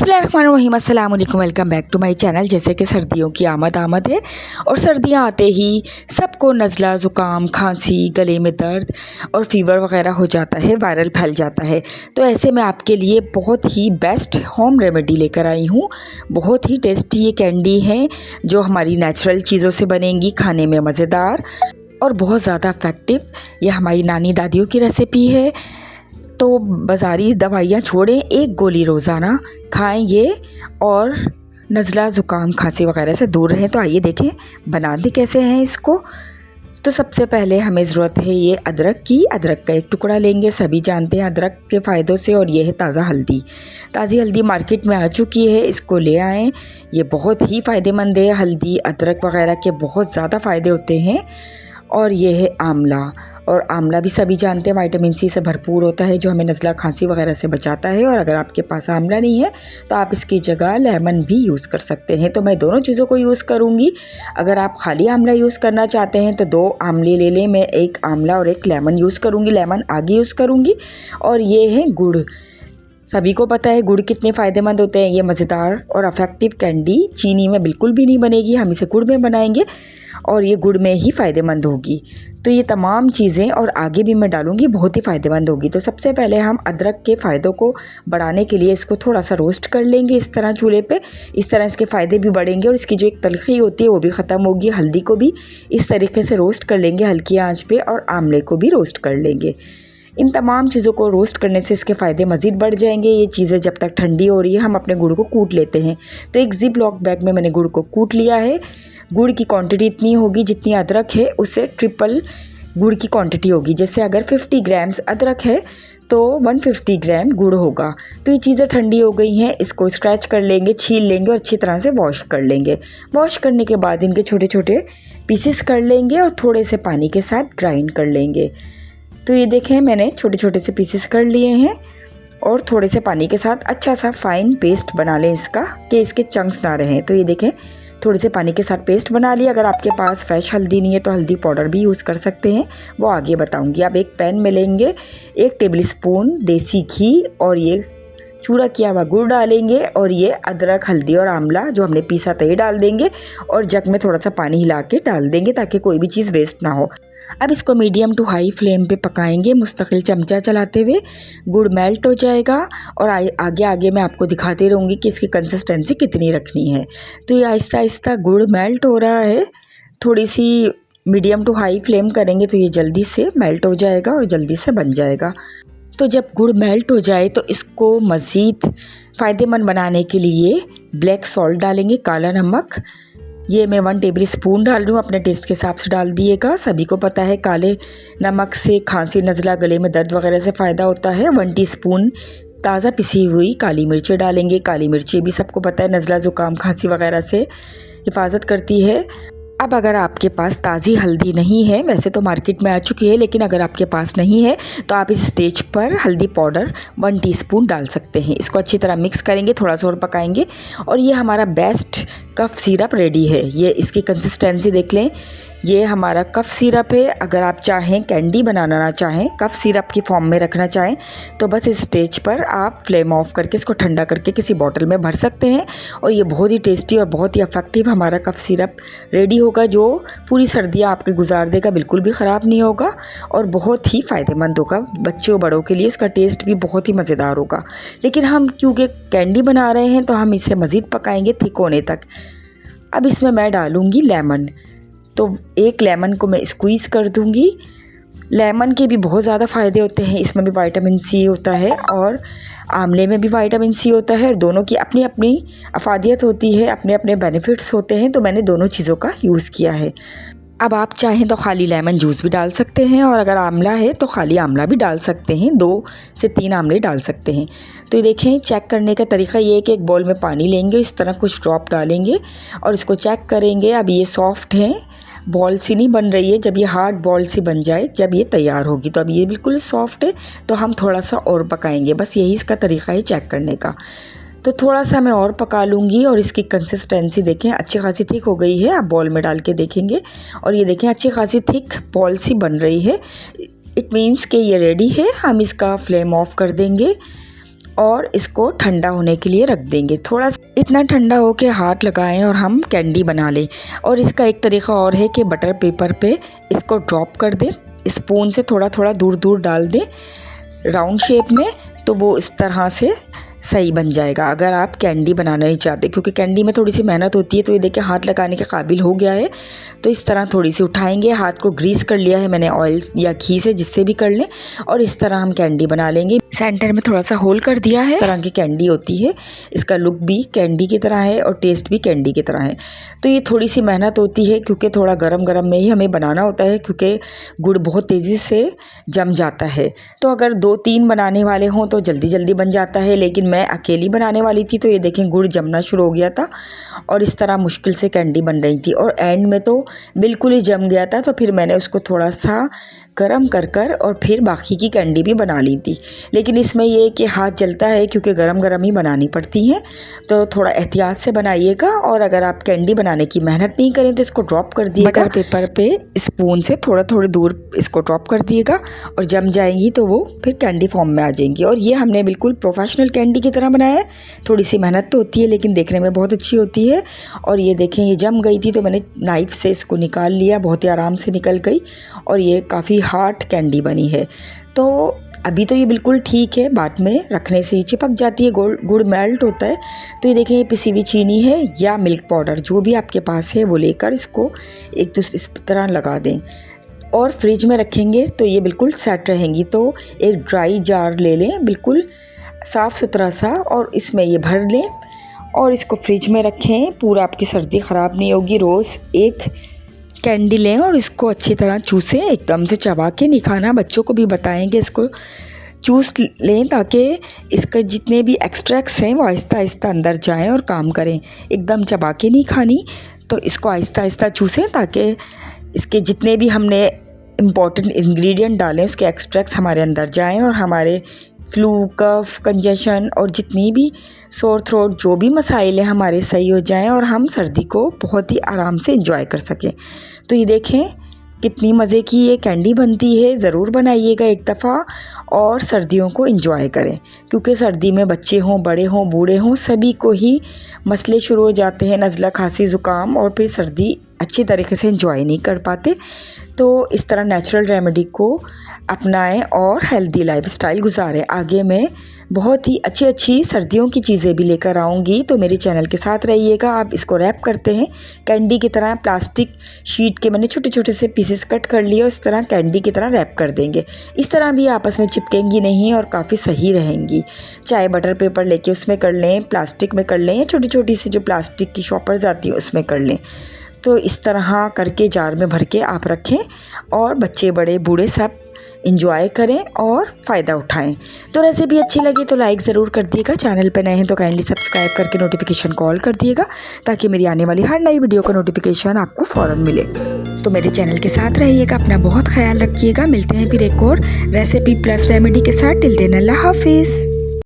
बिस्मिल्लाहिर्रहमानिर्रहीम, अस्सलाम वालेकुम, welcome back to my channel. जैसे कि सर्दियों की आमद है और सर्दियां आते ही सबको नज़ला, ज़ुकाम, खांसी, गले में दर्द और फीवर वगैरह हो जाता है, वायरल फैल जाता है। तो ऐसे में आपके लिए बहुत ही बेस्ट होम रेमेडी लेकर आई हूँ। बहुत ही टेस्टी ये कैंडी है जो हमारी नेचुरल चीज़ों से बनेंगी, खाने में मज़ेदार और बहुत ज़्यादा इफ़ेक्टिव। ये हमारी नानी दादियों की रेसिपी है। तो बाज़ारी दवाइयाँ छोड़ें, एक गोली रोज़ाना खाएं ये और नज़ला, ज़ुकाम, खांसी वगैरह से दूर रहें। तो आइए देखें बनाते कैसे हैं इसको। तो सबसे पहले हमें ज़रूरत है ये अदरक की। अदरक का एक टुकड़ा लेंगे, सभी जानते हैं अदरक के फ़ायदों से। और ये है ताज़ा हल्दी। ताज़ी हल्दी मार्केट में आ चुकी है, इसको ले आएँ। ये बहुत ही फ़ायदेमंद है। हल्दी, अदरक वगैरह के बहुत ज़्यादा फ़ायदे होते हैं। और ये है आंवला। और आंवला भी सभी जानते हैं विटामिन सी से भरपूर होता है, जो हमें नज़ला, खांसी वगैरह से बचाता है। और अगर आपके पास आंवला नहीं है तो आप इसकी जगह लेमन भी यूज़ कर सकते हैं। तो मैं दोनों चीज़ों को यूज़ करूँगी। अगर आप खाली आंवला यूज़ करना चाहते हैं तो 2 आंवले ले लें। मैं 1 आंवला और 1 लेमन यूज़ करूँगी, लेमन आगे यूज़ करूँगी। और ये है गुड़। सभी को पता है गुड़ कितने फ़ायदेमंद होते हैं। ये मज़ेदार और अफेक्टिव कैंडी चीनी में बिल्कुल भी नहीं बनेगी, हम इसे गुड़ में बनाएंगे और ये गुड़ में ही फ़ायदेमंद होगी। तो ये तमाम चीज़ें और आगे भी मैं डालूँगी, बहुत ही फ़ायदेमंद होगी। तो सबसे पहले हम अदरक के फ़ायदों को बढ़ाने के लिए इसको थोड़ा सा रोस्ट कर लेंगे इस तरह चूल्हे पे। इस तरह इसके फ़ायदे भी बढ़ेंगे और इसकी जो एक तलख़ी होती है वो भी ख़त्म होगी। हल्दी को भी इस तरीके से रोस्ट कर लेंगे हल्की आँच पे, और आंवले को भी रोस्ट कर लेंगे। इन तमाम चीज़ों को रोस्ट करने से इसके फ़ायदे मज़ीद बढ़ जाएंगे। ये चीज़ें जब तक ठंडी हो रही है हम अपने गुड़ को कूट लेते हैं। तो एक ज़िप लॉक बैग में मैंने गुड़ को कूट लिया है। गुड़ की क्वांटिटी इतनी होगी जितनी अदरक है, उससे ट्रिपल गुड़ की क्वांटिटी होगी। जैसे अगर 50 ग्राम्स अदरक है तो 150 ग्राम गुड़ होगा। तो ये चीज़ें ठंडी हो गई हैं, इसको स्क्रैच कर लेंगे, छील लेंगे और अच्छी तरह से वॉश कर लेंगे। वॉश करने के बाद इनके छोटे छोटे पीसेस कर लेंगे और थोड़े से पानी के साथ ग्राइंड कर लेंगे। तो ये देखें मैंने छोटे छोटे से पीसेस कर लिए हैं और थोड़े से पानी के साथ अच्छा सा फाइन पेस्ट बना लें इसका, कि इसके चंक्स ना रहें। तो ये देखें थोड़े से पानी के साथ पेस्ट बना लिया। अगर आपके पास फ्रेश हल्दी नहीं है तो हल्दी पाउडर भी यूज़ कर सकते हैं, वो आगे बताऊंगी। आप एक पैन में लेंगे, 1 टेबल स्पून देसी घी और ये चूरा किया हुआ गुड़ डालेंगे और ये अदरक, हल्दी और आंवला जो हमने पीसा था ये डाल देंगे और जग में थोड़ा सा पानी हिला के डाल देंगे ताकि कोई भी चीज़ वेस्ट ना हो। अब इसको मीडियम टू हाई फ्लेम पे पकाएंगे, मुस्तकिल चमचा चलाते हुए। गुड़ मेल्ट हो जाएगा और आगे आगे मैं आपको दिखाती रहूँगी कि इसकी कंसिस्टेंसी कितनी रखनी है। तो ये आहिस्ता आहिस्ता गुड़ मेल्ट हो रहा है। थोड़ी सी मीडियम टू हाई फ्लेम करेंगे तो ये जल्दी से मेल्ट हो जाएगा और जल्दी से बन जाएगा। तो जब गुड़ मेल्ट हो जाए तो इसको मज़ीद फ़ायदेमंद बनाने के लिए ब्लैक सॉल्ट डालेंगे, काला नमक। ये मैं 1 टेबल स्पून डाल रही हूँ, अपने टेस्ट के हिसाब से डाल दिएगा। सभी को पता है काले नमक से खांसी, नज़ला, गले में दर्द वगैरह से फ़ायदा होता है। 1 टीस्पून ताज़ा पिसी हुई काली मिर्चें डालेंगे। काली मिर्चें भी सबको पता है नज़ला, ज़ुकाम, खांसी वगैरह से हिफाजत करती है। अब अगर आपके पास ताज़ी हल्दी नहीं है, वैसे तो मार्केट में आ चुकी है, लेकिन अगर आपके पास नहीं है तो आप इस स्टेज पर हल्दी पाउडर 1 टीस्पून डाल सकते हैं। इसको अच्छी तरह मिक्स करेंगे, थोड़ा सा और पकाएंगे और ये हमारा बेस्ट कफ सिरप रेडी है। ये इसकी कंसिस्टेंसी देख लें, ये हमारा कफ सिरप है। अगर आप चाहें कैंडी बनाना ना चाहें, कफ सिरप की फॉर्म में रखना चाहें तो बस इस स्टेज पर आप फ्लेम ऑफ करके इसको ठंडा करके किसी बॉटल में भर सकते हैं और ये बहुत ही टेस्टी और बहुत ही इफेक्टिव हमारा कफ सिरप रेडी होगा, जो पूरी सर्दियाँ आपके गुजार देगा, बिल्कुल भी ख़राब नहीं होगा और बहुत ही फ़ायदेमंद होगा बच्चों बड़ों के लिए। इसका टेस्ट भी बहुत ही मज़ेदार होगा। लेकिन हम क्योंकि कैंडी बना रहे हैं तो हम इसे मज़ीद पकाएंगे थिक होने तक। अब इसमें मैं डालूँगी लेमन। तो 1 लेमन को मैं स्क्वीज़ कर दूँगी। लेमन के भी बहुत ज़्यादा फ़ायदे होते हैं, इसमें भी विटामिन सी होता है और आंवले में भी विटामिन सी होता है। और दोनों की अपनी अपनी अफादियत होती है, अपने अपने बेनिफिट्स होते हैं। तो मैंने दोनों चीज़ों का यूज़ किया है। अब आप चाहें तो खाली लेमन जूस भी डाल सकते हैं और अगर आंवला है तो खाली आंवला भी डाल सकते हैं, 2 से 3 आंवले डाल सकते हैं। तो ये देखें, चेक करने का तरीका ये है कि एक बाउल में पानी लेंगे, इस तरह कुछ ड्रॉप डालेंगे और इसको चेक करेंगे। अब ये सॉफ्ट है, बॉल सी नहीं बन रही है। जब ये हार्ड बॉल सी बन जाए, जब ये तैयार होगी, तो अब ये बिल्कुल सॉफ्ट है, तो हम थोड़ा सा और पकाएंगे। बस यही इसका तरीका है चेक करने का। तो थोड़ा सा मैं और पका लूँगी और इसकी कंसिस्टेंसी देखें अच्छी खासी थिक हो गई है। आप बॉल में डाल के देखेंगे और ये देखें अच्छी खासी थिक बॉल सी बन रही है। इट मीन्स कि ये रेडी है। हम इसका फ्लेम ऑफ कर देंगे और इसको ठंडा होने के लिए रख देंगे। थोड़ा इतना ठंडा हो के हाथ लगाएं और हम कैंडी बना लें। और इसका एक तरीका और है कि बटर पेपर पे इसको ड्रॉप कर दें, स्पून से थोड़ा थोड़ा दूर दूर डाल दें राउंड शेप में, तो वो इस तरह से सही बन जाएगा। अगर आप कैंडी बनाना नहीं चाहते, क्योंकि कैंडी में थोड़ी सी मेहनत होती है, तो ये देखिए हाथ लगाने के काबिल हो गया है। तो इस तरह थोड़ी सी उठाएंगे, हाथ को ग्रीस कर लिया है मैंने ऑयल या घी से, जिससे भी कर लें, और इस तरह हम कैंडी बना लेंगे। सेंटर में थोड़ा सा होल कर दिया है, इस तरह की कैंडी होती है। इसका लुक भी कैंडी की तरह है और टेस्ट भी कैंडी की तरह है। तो ये थोड़ी सी मेहनत होती है, क्योंकि थोड़ा गरम गरम में ही हमें बनाना होता है, क्योंकि गुड़ बहुत तेज़ी से जम जाता है। तो अगर 2-3 बनाने वाले हों तो जल्दी जल्दी बन जाता है, लेकिन मैं अकेली बनाने वाली थी, तो ये देखें गुड़ जमना शुरू हो गया था और इस तरह मुश्किल से कैंडी बन रही थी, और एंड में तो बिल्कुल ही जम गया था। तो फिर मैंने उसको थोड़ा सा गरम कर और फिर बाकी की कैंडी भी बना ली थी। लेकिन इसमें ये कि हाथ जलता है, क्योंकि गरम गरम ही बनानी पड़ती है, तो थोड़ा एहतियात से बनाइएगा। और अगर आप कैंडी बनाने की मेहनत नहीं करें तो इसको ड्रॉप कर दिएगा बटर पेपर पे, स्पून से थोड़ा थोड़ा दूर इसको ड्रॉप कर दिएगा, और जम जाएंगी तो वो फिर कैंडी फॉर्म में आ जाएंगी। और ये हमने बिल्कुल प्रोफेशनल कैंडी की तरह बनाया है। थोड़ी सी मेहनत तो होती है, लेकिन देखने में बहुत अच्छी होती है। और ये देखें ये जम गई थी, तो मैंने नाइफ़ से इसको निकाल लिया, बहुत ही आराम से निकल गई, और ये काफ़ी हार्ड कैंडी बनी है। तो अभी तो ये बिल्कुल ठीक है, बाद में रखने से ही चिपक जाती है, गुड़ मेल्ट होता है। तो ये देखें, ये पिसी हुई चीनी है या मिल्क पाउडर, जो भी आपके पास है वो लेकर इसको एक दूसरे इस तरह लगा दें, और फ्रिज में रखेंगे तो ये बिल्कुल सेट रहेंगी। तो एक ड्राई जार ले लें, बिल्कुल साफ़ सुथरा सा, और इसमें ये भर लें और इसको फ्रिज में रखें। पूरा आपकी सर्दी ख़राब नहीं होगी। रोज़ एक कैंडी लें और इसको अच्छी तरह चूसें, एकदम से चबा के नहीं खाना। बच्चों को भी बताएंगे इसको चूस लें, ताकि इसके जितने भी एक्सट्रैक्ट्स हैं वो आहिस्ता आहिस्ता अंदर जाएं और काम करें। एकदम चबा के नहीं खानी, तो इसको आहिस्ता आहिस्ता चूसें, ताकि इसके जितने भी हमने इम्पॉर्टेंट इंग्रेडिएंट डालें उसके एक्सट्रैक्ट्स हमारे अंदर जाएं, और हमारे फ्लू, कफ, कंजेशन और जितनी भी सोर थ्रोट, जो भी मसाइल हैं हमारे सही हो जाएं, और हम सर्दी को बहुत ही आराम से एंजॉय कर सकें। तो ये देखें कितनी मज़े की ये कैंडी बनती है। ज़रूर बनाइएगा एक दफ़ा और सर्दियों को एंजॉय करें, क्योंकि सर्दी में बच्चे हों, बड़े हों, बूढ़े हों, सभी को ही मसले शुरू हो जाते हैं, नज़ला, खांसी, ज़ुकाम, और फिर सर्दी अच्छी तरीके से एंजॉय नहीं कर पाते। तो इस तरह नेचुरल रेमेडी को अपनाएं और हेल्दी लाइफस्टाइल गुजारें। आगे मैं बहुत ही अच्छी अच्छी सर्दियों की चीज़ें भी लेकर आऊँगी, तो मेरे चैनल के साथ रहिएगा। आप इसको रैप करते हैं कैंडी की तरह, प्लास्टिक शीट के मैंने छोटे छोटे से पीसेस कट कर लिए और इस तरह कैंडी की तरह रैप कर देंगे। इस तरह भी आपस में चिपकेंगी नहीं और काफ़ी सही रहेंगी। चाहे बटर पेपर लेके उसमें कर लें, प्लास्टिक में कर लें, या छोटी छोटी सी जो प्लास्टिक की शॉपर्स आती हैं उसमें कर लें। तो इस तरह करके जार में भर के आप रखें, और बच्चे, बड़े, बूढ़े सब एंजॉय करें और फ़ायदा उठाएं। तो रेसिपी अच्छी लगी तो लाइक ज़रूर कर दिएगा। चैनल पर नए हैं तो काइंडली सब्सक्राइब करके नोटिफिकेशन कॉल कर दिएगा, ताकि मेरी आने वाली हर नई वीडियो का नोटिफिकेशन आपको फ़ौरन मिले। तो मेरे चैनल के साथ रहिएगा, अपना बहुत ख्याल रखिएगा। मिलते हैं फिर एक और रेसिपी प्लस रेमेडी के साथ। टिल देन अल्लाह हाफिज़।